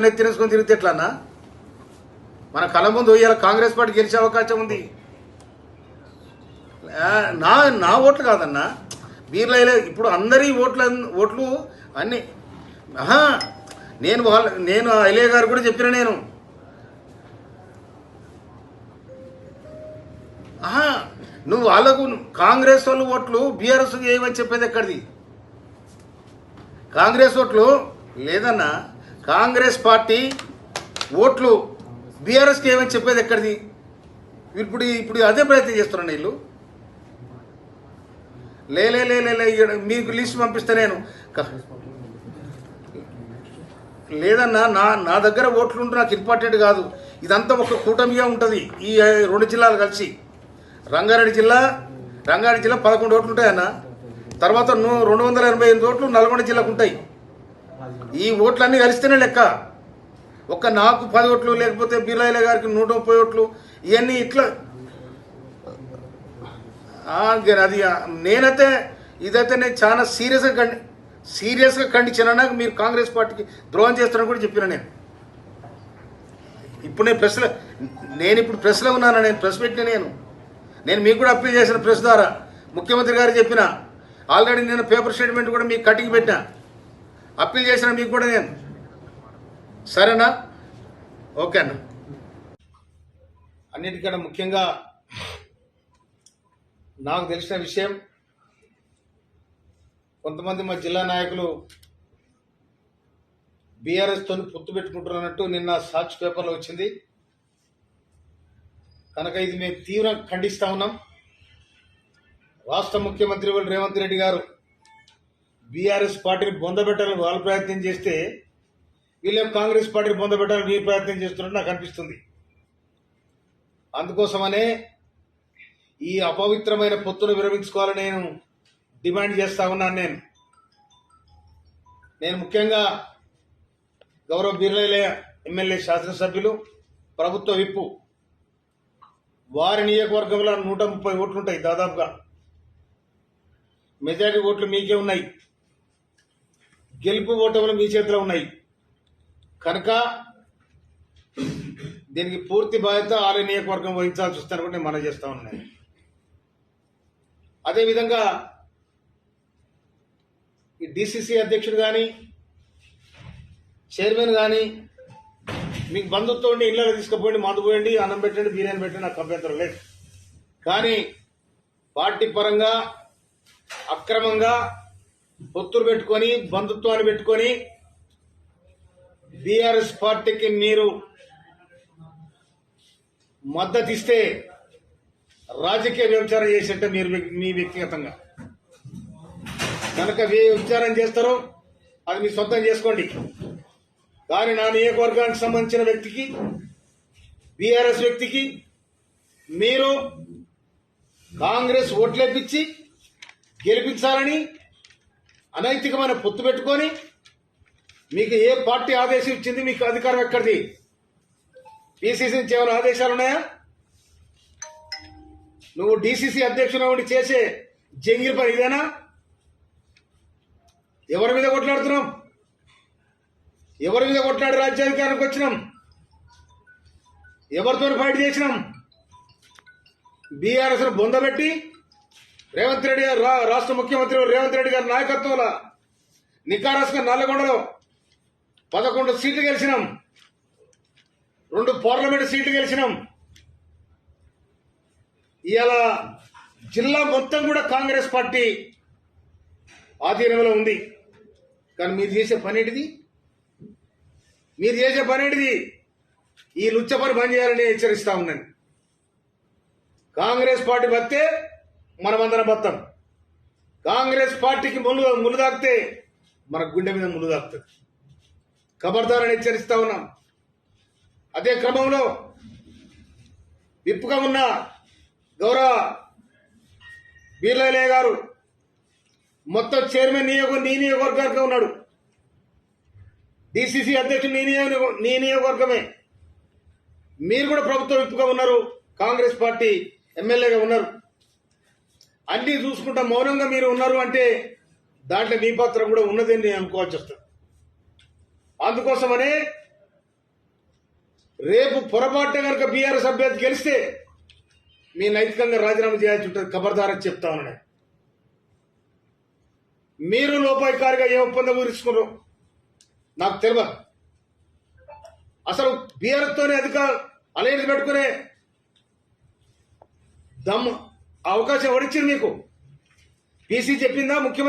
నెత్తినేసుకొని తిరిగితే ఎట్లన్నా? మన కళ్ళ ముందు ఇవాళ కాంగ్రెస్ పార్టీ గెలిచే అవకాశం ఉంది. నా ఓట్లు కాదన్నా, వీళ్ళ ఇప్పుడు అందరి ఓట్లు అన్ని నేను ఐలయ్య గారు కూడా చెప్పిన నేను నువ్వు వాళ్ళకు కాంగ్రెస్ వాళ్ళు ఓట్లు బీఆర్ఎస్ ఏమని చెప్పేది ఎక్కడిది? కాంగ్రెస్ ఓట్లు లేదన్నా, కాంగ్రెస్ పార్టీ ఓట్లు బీఆర్ఎస్కి ఏమని చెప్పేది ఎక్కడిది? ఇప్పుడు అదే ప్రయత్నం చేస్తున్నాను వీళ్ళు. లే మీకు లిస్ట్ పంపిస్తే నేను లేదన్నా, నా దగ్గర ఓట్లు ఉంటే నాకు ఇంపార్టెంట్ కాదు. ఇదంతా ఒక కూటమిగా ఉంటుంది. ఈ 2 జిల్లాలు కలిసి రంగారెడ్డి జిల్లా 11 ఓట్లు ఉంటాయన్న. తర్వాత 288 ఓట్లు నల్గొండ జిల్లాకు ఉంటాయి. ఈ ఓట్లన్నీ కలిస్తేనే లెక్క. నాకు 10 ఓట్లు, లేకపోతే బిర్లాయిల గారికి 130 ఓట్లు, ఇవన్నీ ఇట్లా అది నేనైతే ఇదైతే నేను చాలా సీరియస్గా ఖండించాను. మీరు కాంగ్రెస్ పార్టీకి ద్రోహం చేస్తారని కూడా చెప్పిన ఇప్పుడు నేను ఇప్పుడు ప్రెస్లో ఉన్నాను. నేను ప్రెస్ పెట్టిన నేను మీకు కూడా అప్పీల్ చేసిన ప్రెస్ ద్వారా ముఖ్యమంత్రి గారు చెప్పిన. ఆల్రెడీ నేను పేపర్ స్టేట్మెంట్ కూడా మీకు కటింగ్ పెట్టినా, అప్పీల్ చేసిన మీకు కూడా నేను. సరేనా? ఓకే అన్న. అన్నిటికన్నా ముఖ్యంగా నాకు తెలిసిన విషయం, కొంతమంది మా జిల్లా నాయకులు బీఆర్ఎస్తో పొత్తు పెట్టుకుంటున్నట్టు నిన్న సాక్షి పేపర్లో వచ్చింది. కనుక ఇది మేము తీవ్రంగా ఖండిస్తా ఉన్నాం. రాష్ట్ర ముఖ్యమంత్రి రేవంత్ రెడ్డి గారు బీఆర్ఎస్ పార్టీని బొందబెట్టాలని వాళ్ళు ప్రయత్నం చేస్తే, వీళ్ళేం కాంగ్రెస్ పార్టీని బొందబెట్టాలని మీరు ప్రయత్నం చేస్తున్నట్టు నాకు అనిపిస్తుంది. అందుకోసమనే ఈ అపవిత్రమైన పొత్తును విరమించుకోవాలని నేను డిమాండ్ చేస్తా ఉన్నాను. నేను ముఖ్యంగా గౌరవ బిర్లాయిల ఎమ్మెల్యే శాసనసభ్యులు, ప్రభుత్వ విప్పు, వారి నియోజకవర్గంలో 130 ఓట్లు ఉంటాయి దాదాపుగా. మెజారిటీ ఓట్లు మీకే ఉన్నాయి, గెలుపు ఓటములు మీ చేతిలో ఉన్నాయి. కనుక దీనికి పూర్తి బాధ్యత ఆలయ నియోజకవర్గం వహించాల్సి వస్తుందని కూడా నేను మనం చేస్తా ఉన్నాను. అదేవిధంగా ఈ డిసిసి అధ్యక్షుడు కానీ, చైర్మన్ కానీ మీకు బంధుత్వం ఉండి ఇళ్ళలో తీసుకుపోయండి, మందు పోయండి, అన్నం పెట్టండి, బిర్యానీ పెట్టండి, నాకు అభ్యంతరం లేదు. కానీ పార్టీ పరంగా అక్రమంగా పొత్తులు పెట్టుకొని, బంధుత్వాన్ని పెట్టుకొని బీఆర్ఎస్ పార్టీకి మీరు మద్దతు ఇస్తే రాజకీయ వ్యభిచారం చేసేట మీరు మీ వ్యక్తిగతంగా. కనుక వ్యభిచారం చేస్తారో అది మీ సొంతం చేసుకోండి. కానీ నా నియోజకవర్గానికి సంబంధించిన వ్యక్తికి, బీఆర్ఎస్ వ్యక్తికి మీరు కాంగ్రెస్ ఓట్లేపించి గెలిపించాలని అనైతికమైన పొత్తు పెట్టుకొని, మీకు ఏ పార్టీ ఆదేశం ఇచ్చింది? మీకు అధికారం ఎక్కడిది? పిసిసి నుంచి ఏమైనా ఆదేశాలు ఉన్నాయా? నువ్వు డిసిసి అధ్యక్షుడు ఉండి చేసే జంగిల్ పని ఇదేనా? ఎవరి మీద కొట్లాడుతున్నాం? ఎవరి మీద కొట్లాడి రాజ్యాధికారానికి వచ్చినాం? ఎవరితో ఫైట్ చేసినాం? బీఆర్ఎస్ బొందబెట్టి రేవంత్ రెడ్డి గారు, రాష్ట్ర ముఖ్యమంత్రి రేవంత్ రెడ్డి గారి నాయకత్వంలో నికారస్గా నల్లగొండలో 11 సీట్లు గెలిచినాం, 2 పార్లమెంట్ సీట్లు గెలిచినాం. ఇవాళ జిల్లా మొత్తం కూడా కాంగ్రెస్ పార్టీ ఆధీనంలో ఉంది. కానీ మీరు చేసే పనేటిది? ఈ లుచ్చ పని బంద్ చేయాలని హెచ్చరిస్తా ఉన్నాను. కాంగ్రెస్ పార్టీ బతే మనమందరం బతాం. కాంగ్రెస్ పార్టీకి ముళ్ళు తాకితే మన గుండె మీద ముళ్ళు తాకుతుంది. ఖబర్దారని హెచ్చరిస్తా ఉన్నాం. అదే క్రమంలో విప్పుగా ఉన్న గౌరవ బిర్లాయిల గారు మొత్తం చైర్మన్ నీ నియోజకవర్గంగా ఉన్నాడు. డిసిసి అధ్యక్షుడు నీ నియోజకవర్గమే. మీరు కూడా ప్రభుత్వ విప్పుగా ఉన్నారు, కాంగ్రెస్ పార్టీ ఎమ్మెల్యేగా ఉన్నారు. అన్నీ చూసుకుంటా మౌనంగా మీరు ఉన్నారు అంటే దాంట్లో మీ పాత్ర కూడా ఉన్నదని నేను అనుకోవాల్సి వస్తుంది. అందుకోసమనే రేపు పొరపాటున కనుక బీఆర్ఎస్ అభ్యర్థి గెలిస్తే మీ నైతికంగా రాజీనామా చేయాల్సి ఉంటుంది. ఖబర్దారని చెప్తా ఉన్నాను. మీరు లోపాయికారిగా ఏ ఒప్పందం గురించుకున్నారు నాకు తెలియదు. అసలు బీఆర్ఎస్ తోనే అలయన్స్ పెట్టుకునే దమ్ అవకాశం ఎవరిచ్చింది మీకు? పీసీ చెప్పిందా? ముఖ్యమంత్రి